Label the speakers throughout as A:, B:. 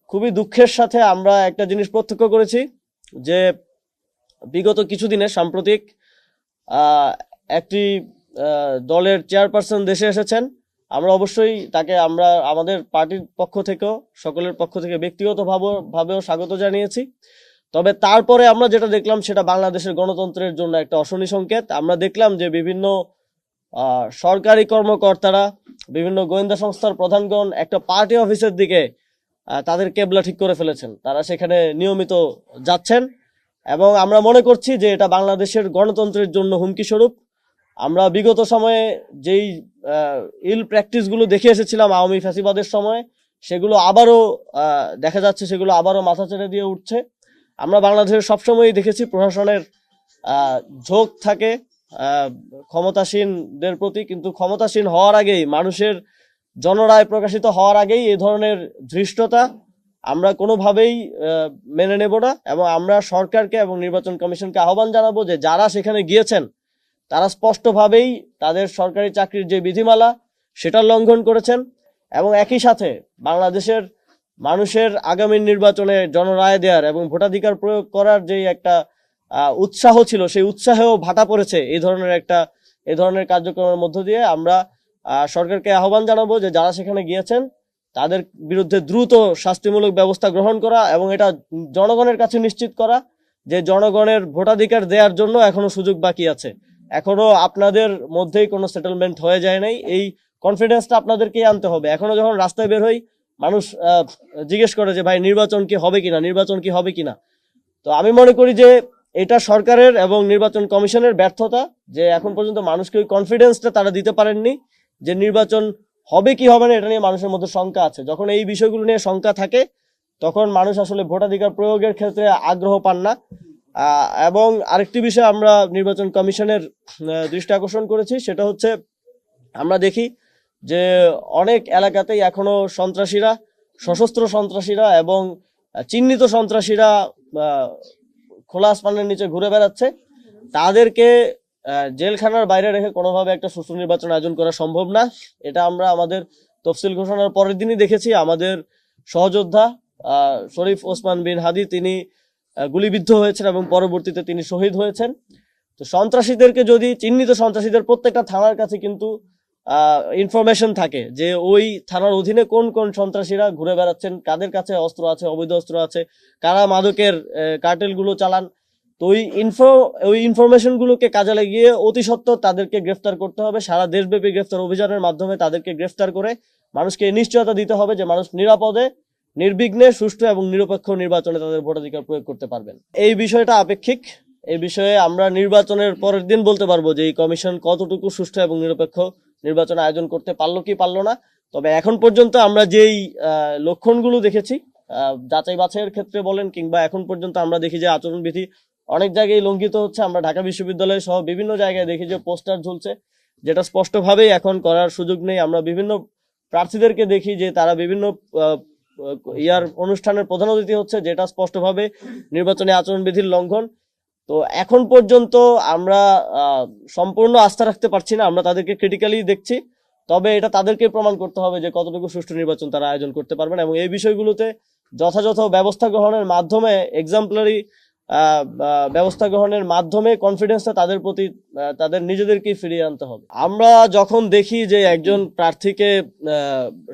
A: খুবই দুঃখের সাথে আমরা একটা জিনিস প্রত্যক্ষ করেছি যে বিগত কিছুদিনে সাম্প্রতিক আহ, একটি দলের চেয়ারপারসন দেশে এসেছেন। আমরা অবশ্যই তাকে আমরা আমাদের পার্টির পক্ষ থেকেও সকলের পক্ষ থেকে ব্যক্তিগত ভাবেও স্বাগত জানিয়েছি। তবে তারপরে আমরা যেটা দেখলাম সেটা বাংলাদেশের গণতন্ত্রের জন্য একটা অশনি সংকেত। আমরা দেখলাম যে বিভিন্ন সরকারি কর্মকর্তারা, বিভিন্ন গোয়েন্দা সংস্থার প্রধানগণ একটা পার্টি অফিসের দিকে তাদের কেবলা ঠিক করে ফেলেছেন। তারা সেখানে নিয়মিত যাচ্ছেন এবং আমরা মনে করছি যে এটা বাংলাদেশের গণতন্ত্রের জন্য হুমকি স্বরূপ। আমরা বিগত সময়ে যেই ইল প্র্যাকটিসগুলো দেখে এসেছিলাম আওয়ামী ফ্যাসিবাদের সময়, সেগুলো আবারও দেখা যাচ্ছে, সেগুলো আবারও মাথা চেড়ে দিয়ে উঠছে। আমরা বাংলাদেশের সবসময়ই দেখেছি প্রশাসনের ঝোঁক থাকে ক্ষমতাসীনদের প্রতি, কিন্তু ক্ষমতাসীন হওয়ার আগেই, মানুষের জনরায় প্রকাশিত হওয়ার আগেই এই ধরনের ধৃষ্টতা আমরা কোনোভাবেই মেনে নেব না। এবং আমরা সরকারকে এবং নির্বাচন কমিশনকে আহ্বান জানাবো যে যারা সেখানে গিয়েছেন তারা স্পষ্টভাবেই তাদের সরকারি চাকরির যে বিধিমালা সেটা লঙ্ঘন করেছেন এবং একই সাথে বাংলাদেশের মানুষের আগামী নির্বাচনে জনরায় দেওয়ার এবং ভোটাধিকার প্রয়োগ করার যে একটা উৎসাহ ছিল, সেই উৎসাহেও ভাটা পড়েছে এই ধরনের কার্যক্রমের মধ্য দিয়ে। আমরা সরকারকে আহ্বান জানাবো যে যারা সেখানে গিয়েছেন তাদের বিরুদ্ধে দ্রুত শাস্তিমূলক ব্যবস্থা গ্রহণ করা এবং এটা জনগণের কাছে নিশ্চিত করা যে জনগণের ভোটাধিকার দেওয়ার জন্য এখনো সুযোগ বাকি আছে, এখনো আপনাদের মধ্যেই কোনো সেটেলমেন্ট হয়ে যায় নাই। এই কনফিডেন্সটা আপনাদেরকেই আনতে হবে। এখনো যখন রাস্তায় বের হই, মানুষ জিজ্ঞেস করে যে ভাই নির্বাচন কি হবে কিনা। তো আমি মনে করি যে এটা সরকারের এবং নির্বাচন কমিশনের ব্যর্থতা যে এখন পর্যন্ত মানুষকে ওই কনফিডেন্সটা তারা দিতে পারেননি যে নির্বাচন হবে কি হবে না এটা নিয়ে মানুষের মধ্যে শঙ্কা আছে। যখন এই বিষয়গুলো নিয়ে শঙ্কা থাকে তখন মানুষ আসলে ভোটাধিকার প্রয়োগের ক্ষেত্রে আগ্রহ পান না। এবং আরেকটি বিষয় আমরা নির্বাচন কমিশনের দৃষ্টি আকর্ষণ করেছি, সেটা হচ্ছে আমরা দেখি যে অনেক এলাকাতেই এখনো সন্ত্রাসীরা, সশস্ত্র সন্ত্রাসীরা এবং চিহ্নিত সন্ত্রাসীরা খোলা আসমানের নিচে ঘুরে বেড়াচ্ছে। তাদেরকে জেলখানার বাইরে রেখে কোনোভাবে একটা সুষ্ঠু নির্বাচন আয়োজন করা সম্ভব না। এটা আমরা আমাদের তফসিল ঘোষণার পরের দিনই দেখেছি। আমাদের সহযোদ্ধা শরীফ ওসমান বিন হাদি তিনি গুলিবিদ্ধ হয়েছেন এবং পরবর্তীতে তিনি শহীদ হয়েছেন। তো সন্ত্রাসীদেরকে যদি, চিহ্নিত সন্ত্রাসীদের প্রত্যেকটা থানার কাছে কিন্তু ইনফরমেশন থাকে যে ওই থানার অধীনে কোন কোন সন্ত্রাসীরা ঘুরে বেড়াচ্ছেন, কাদের কাছে অস্ত্র আছে, অবৈধ অস্ত্র আছে, কারা মাদকের কার্টেলগুলো চালান। তো ওই ইনফরমেশনগুলোকে কাজে লাগিয়ে অতি সত্বর তাদেরকে গ্রেফতার করতে হবে। সারা দেশব্যাপী গ্রেফতার অভিযানের মাধ্যমে তাদেরকে গ্রেফতার করে মানুষকে নিশ্চয়তা দিতে হবে যে মানুষ নিরাপদে, নির্বিঘ্নে, সুষ্ঠু এবং নিরপেক্ষ নির্বাচনে তাদের ভোটাধিকার প্রয়োগ করতে পারবেন। এই বিষয়টা আপেক্ষিক। এই বিষয়ে আমরা নির্বাচনের পরের দিন বলতে পারবো যে এই কমিশন কতটুকু সুষ্ঠু এবং নিরপেক্ষ নির্বাচন আয়োজন করতে পারলো কি পারলো না। তবে এখন পর্যন্ত আমরা যেই লক্ষণগুলো দেখেছি, যাচাই বাছাইয়ের ক্ষেত্রে বলেন কিংবা এখন পর্যন্ত আমরা দেখি যে আচরণবিধি অনেক জায়গায় লঙ্ঘিত হচ্ছে। আমরা ঢাকা বিশ্ববিদ্যালয় সহ বিভিন্ন জায়গায় দেখি যে পোস্টার ঝুলছে, যেটা স্পষ্টভাবেই এখন করার সুযোগ নেই। আমরা বিভিন্ন প্রার্থীদেরকে দেখি যে তারা বিভিন্ন অনুষ্ঠানের প্রধান অতিথি হচ্ছে, যেটা স্পষ্টভাবে নির্বাচনী আচরণবিধির লঙ্ঘন। তো এখন পর্যন্ত আমরা সম্পূর্ণ আস্থা রাখতে পারছি না। আমরা তাদেরকে ক্রিটিক্যালি দেখছি, তবে এটা তাদেরকে প্রমাণ করতে হবে যে কতটুকু সুষ্ঠু নির্বাচন তারা আয়োজন করতে পারবেন এবং এই বিষয়গুলোতে যথাযথ ব্যবস্থা গ্রহণের মাধ্যমে, এক্সাম্পলারি ব্যবস্থা গ্রহণের মাধ্যমে কনফিডেন্সটা তাদের প্রতি, তাদের নিজেদেরকেই ফিরিয়ে আনতে হবে। আমরা যখন দেখি যে একজন প্রার্থীকে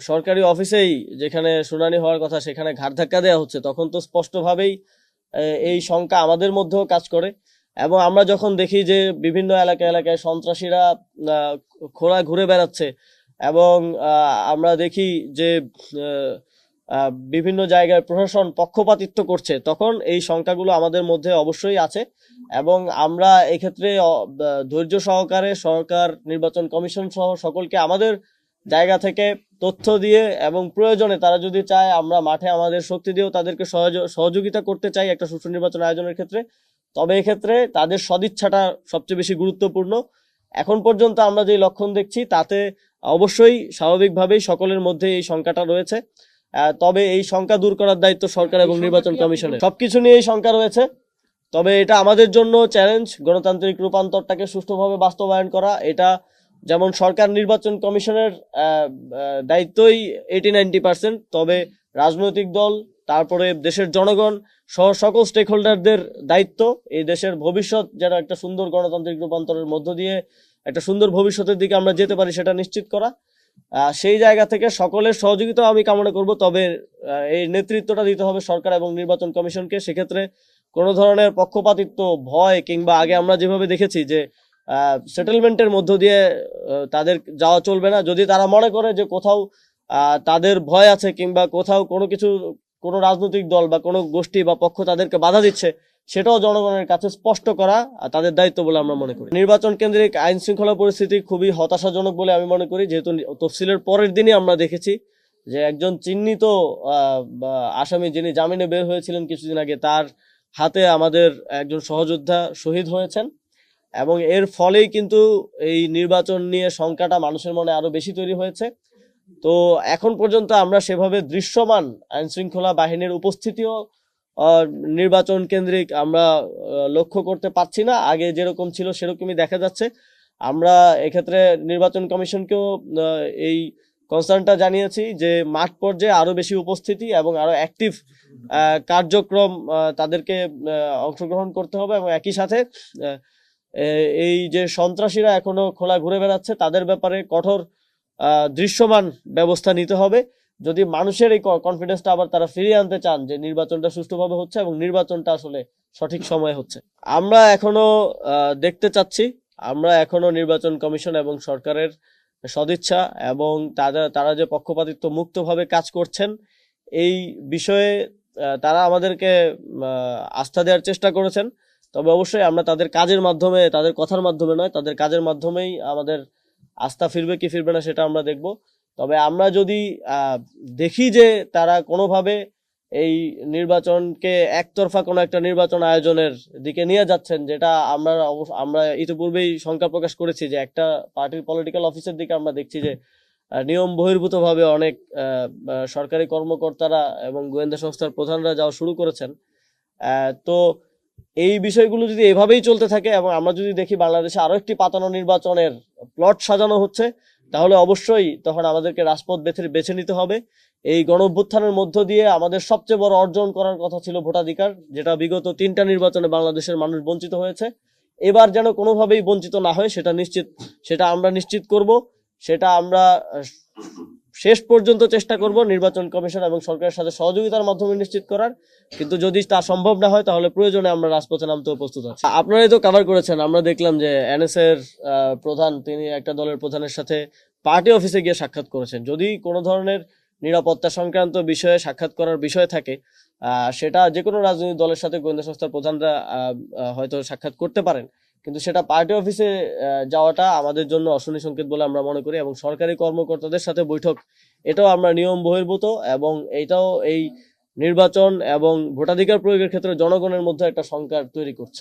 A: সরকারি অফিসেই, যেখানে শুনানি হওয়ার কথা, সেখানে ঘাড় ধাক্কা দেওয়া হচ্ছে, তখন তো স্পষ্টভাবেই এই শঙ্কা আমাদের মধ্যেও কাজ করে। এবং আমরা যখন দেখি যে বিভিন্ন এলাকায় সন্ত্রাসীরা খোলা ঘুরে বেড়াচ্ছে এবং আমরা দেখি যে বিভিন্ন জায়গায় প্রশাসন পক্ষপাতিত্ব করছে, তখন এই শঙ্কাগুলো আমাদের মধ্যে অবশ্যই আছে। এবং আমরা এক্ষেত্রে ধৈর্য সহকারে সরকার, নির্বাচন কমিশন সহ সকলকে আমাদের জায়গা থেকে তথ্য দিয়ে এবং প্রয়োজনে তারা যদি চায় আমরা মাঠে আমাদের শক্তি দিয়েও তাদেরকে সহযোগিতা করতে চাই একটা সুষ্ঠু নির্বাচন আয়োজনের ক্ষেত্রে। তবে এক্ষেত্রে তাদের সদিচ্ছাটা সবচেয়ে বেশি গুরুত্বপূর্ণ। এখন পর্যন্ত আমরা যে লক্ষণ দেখছি তাতে অবশ্যই স্বাভাবিকভাবেই সকলের মধ্যে এই শঙ্কাটা রয়েছে। তবে এই শঙ্কা দূর করার দায়িত্ব সরকার এবং নির্বাচন কমিশনের। সবকিছু নিয়ে এই শঙ্কা রয়েছে, তবে এটা আমাদের জন্য চ্যালেঞ্জ গণতান্ত্রিক রূপান্তরটাকে সুষ্ঠুভাবে বাস্তবায়ন করা। এটা যেমন সরকার, নির্বাচন কমিশনের দায়িত্বই 80-90%, তবে রাজনৈতিক দল, তারপরে দেশের জনগণ সহ সকল স্টেক হোল্ডারদের দায়িত্ব এই দেশের ভবিষ্যৎ যেন একটা সুন্দর গণতান্ত্রিক রূপান্তরের মধ্য দিয়ে একটা সুন্দর ভবিষ্যতের দিকে আমরা যেতে পারি সেটা নিশ্চিত করা। সেই জায়গা থেকে সকলের সহযোগিতা আমি কামনা করব, তবে এই নেতৃত্বটা দিতে হবে সরকার এবং নির্বাচন কমিশনকে। সেক্ষেত্রে কোনো ধরনের পক্ষপাতিত্ব, ভয় কিংবা আগে আমরা যেভাবে দেখেছি যে সেটেলমেন্টের মধ্য দিয়ে তাদের যাওয়া চলবে না। যদি তারা মনে করে যে কোথাও তাদের ভয় আছে কিংবা কোথাও কোনো রাজনৈতিক দল বা কোনো গোষ্ঠী বা পক্ষ তাদেরকে বাধা দিচ্ছে, সেটাও জনগণের কাছে স্পষ্ট করা তাদের দায়িত্ব বলে আমরা মনে করি। নির্বাচন কেন্দ্রিক আইন শৃঙ্খলা পরিস্থিতি খুবই হতাশাজনক বলে আমি মনে করি, যেহেতু তফসিলের পরের দিনই আমরা দেখেছি যে একজন চিহ্নিত আসামি যিনি জামিনে বের হয়েছিলেন কিছুদিন আগে, তার হাতে আমাদের একজন সহযোদ্ধা শহীদ হয়েছেন এবং এর ফলেই কিন্তু এই নির্বাচন নিয়ে শঙ্কাটা মানুষের মনে আরো বেশি তৈরি হয়েছে। তো এখন পর্যন্ত আমরা সেভাবে দৃশ্যমান আইন শৃঙ্খলা বাহিনীর উপস্থিতিও নির্বাচন কেন্দ্রিক আমরা লক্ষ্য করতে পারছি না। আগে যেরকম ছিল সেরকমই দেখা যাচ্ছে। আমরা এক্ষেত্রে নির্বাচন কমিশনকেও এই কনসার্নটা জানিয়েছি যে মাঠ পর্যায়ে আরো বেশি উপস্থিতি এবং আরো অ্যাক্টিভ কার্যক্রম তাদেরকে অংশগ্রহণ করতে হবে এবং একই সাথে এই যে সন্ত্রাসীরা এখনো খোলা ঘুরে বেড়াচ্ছে তাদের ব্যাপারে কঠোর দৃশ্যমান ব্যবস্থা নিতে হবে, যদি মানুষের এই কনফিডেন্সটা আবার তারা ফিরিয়ে আনতে চান যে নির্বাচনটা সুষ্ঠুভাবে হচ্ছে এবং নির্বাচনটা আসলে সঠিক সময়ে হচ্ছে। আমরা এখনো দেখতে চাচ্ছি, আমরা এখনো নির্বাচন কমিশন এবং সরকারের সদিচ্ছা এবং তারা যে পক্ষপাতিত্ব মুক্তভাবে কাজ করছেন এই বিষয়ে তারা আমাদেরকে আস্থা দেওয়ার চেষ্টা করেছেন। তবে অবশ্যই আমরা তাদের কাজের মাধ্যমে, তাদের কথার মাধ্যমে নয়, তাদের কাজের মাধ্যমেই আমাদের আস্থা ফিরবে কি ফিরবে না সেটা আমরা দেখব। তবে আমরা যদি দেখি যে তারা কোনোভাবে এই নির্বাচনকে একতরফা কোনো একটা নির্বাচন আয়োজনের দিকে নিয়ে যাচ্ছেন, যেটা আমরা ইতিপূর্বেই শঙ্কা প্রকাশ করেছি যে একটা পার্টির পলিটিক্যাল অফিসের দিকে আমরা দেখছি যে নিয়ম বহির্ভূতভাবে অনেক সরকারি কর্মকর্তারা এবং গোয়েন্দা সংস্থার প্রধানরা যাওয়া শুরু করেছেন। তো এই বিষয়গুলো যদি এভাবেই চলতে থাকে এবং আমরা যদি দেখি বাংলাদেশে আরো একটি পাতানো নির্বাচনের প্লট সাজানো হচ্ছে, তাহলে অবশ্যই তখন আমাদেরকে রাজপথ বেছে নিতে হবে। এই গণঅভ্যুত্থানের মধ্য দিয়ে আমাদের সবচেয়ে বড় অর্জন করার কথা ছিল ভোটাধিকার, যেটা বিগত 3টা নির্বাচনে বাংলাদেশের মানুষ বঞ্চিত হয়েছে। এবার যেন কোনোভাবেই বঞ্চিত না হয় সেটা আমরা নিশ্চিত করব। সেটা আমরা শেষ পর্যন্ত চেষ্টা করব নির্বাচন কমিশন এবং সরকারের সাথে সহযোগিতার মাধ্যমে নিশ্চিত করার। কিন্তু যদি তা সম্ভব না হয় তাহলে প্রয়োজনে আমরা রাজপথে নামতেও প্রস্তুত আছি। আপনারাই তো কভার করেছেন, আমরা দেখলাম যে এনএস এর প্রধান তিনি একটা দলের প্রধানের সাথে পার্টি অফিসে গিয়ে সাক্ষাৎ করেছেন। যদি কোনো ধরনের নিরাপত্তা সংক্রান্ত বিষয়ে সাক্ষাৎ করার বিষয় থাকে সেটা যে কোনো রাজনৈতিক দলের সাথে গোয়েন্দা সংস্থার প্রধানরা হয়তো সাক্ষাৎ করতে পারেন, কিন্তু সেটা পার্টি অফিসে যাওয়াটা আমাদের জন্য অশনি সংকেত বলে আমরা মনে করি। এবং সরকারি কর্মকর্তাদের সাথে বৈঠক, এটাও আমরা নিয়ম বহির্ভূত এবং এটাও এই নির্বাচন এবং ভোটাধিকার প্রয়োগের ক্ষেত্রে জনগণের মধ্যে একটা শঙ্কা তৈরি করছে।